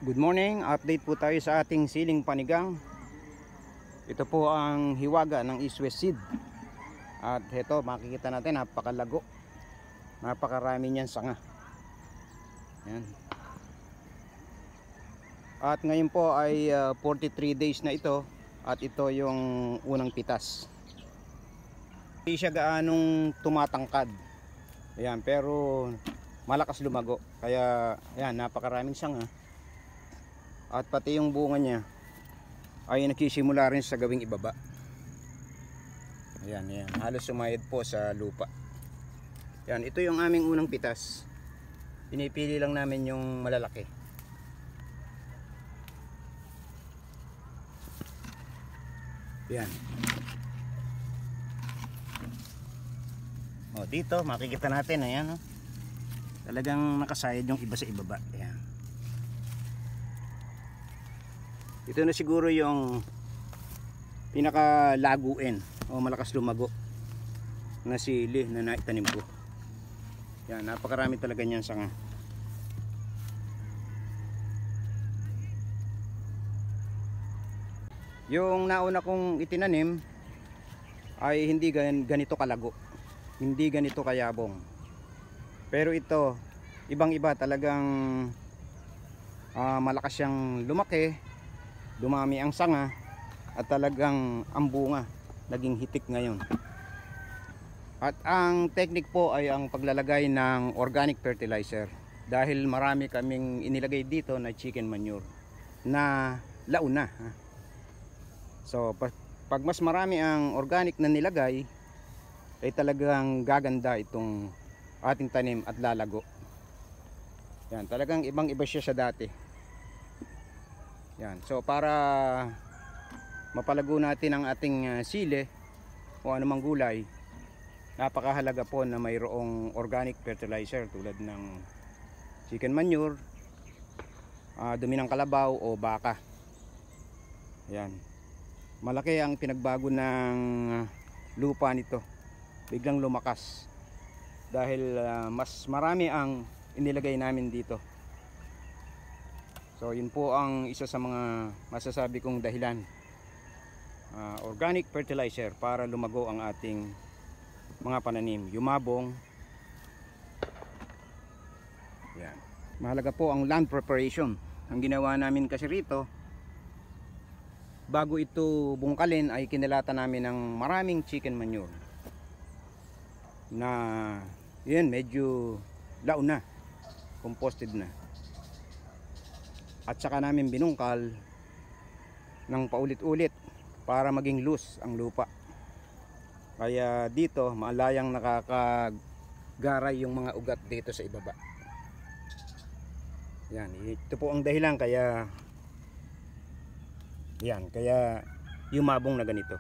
Good morning, update po tayo sa ating siling panigang. Ito po ang hiwaga ng East West Seed. At ito makikita natin napakalago. Napakarami niyan sanga. Yan. At ngayon po ay 43 days na ito. At ito yung unang pitas. Hindi siya gaanong tumatangkad. Ayan, pero malakas lumago. Kaya ayan, napakaraming sanga. At pati yung bunga niya ay nagsisimula rin sa gawing ibaba. Ayan, ayan. Halos sumayad po sa lupa. Yan, ito yung aming unang pitas. Pinipili lang namin yung malalaki. Yan. O, dito makikita natin, ayan, oh. Talagang nakasayad yung iba sa ibaba. Ayan. Ito na siguro yung pinakalaguin o malakas lumago na sili na naitanim ko. Yan, napakarami talaga niyan sanga. Yung nauna kong itinanim ay hindi ganito kalago, hindi ganito kayabong. Pero ito, ibang iba, talagang malakas siyang lumaki. Dumami ang sanga at talagang ang bunga naging hitik ngayon. At ang technique po ay ang paglalagay ng organic fertilizer, dahil marami kaming inilagay dito na chicken manure na launa. So pag mas marami ang organic na nilagay ay talagang gaganda itong ating tanim at lalago. Yan, talagang ibang iba siya sa dati. Yan. So para mapalago natin ang ating sili o anumang gulay, napakahalaga po na mayroong organic fertilizer tulad ng chicken manure, dumi ng kalabaw o baka. Yan. Malaki ang pinagbago ng lupa nito. Biglang lumakas dahil mas marami ang inilagay namin dito. So yun po ang isa sa mga masasabi kong dahilan, organic fertilizer para lumago ang ating mga pananim, yumabong. Yan. Mahalaga po ang land preparation. Ang ginawa namin kasi rito, bago ito bungkalin ay kinalata namin ng maraming chicken manure na yun, medyo laon na, composted na. At saka namin binungkal ng paulit-ulit para maging loose ang lupa. Kaya dito malayang nakakagaray yung mga ugat dito sa ibaba. Yan, ito po ang dahilan kaya yan, kaya yumabong na ganito.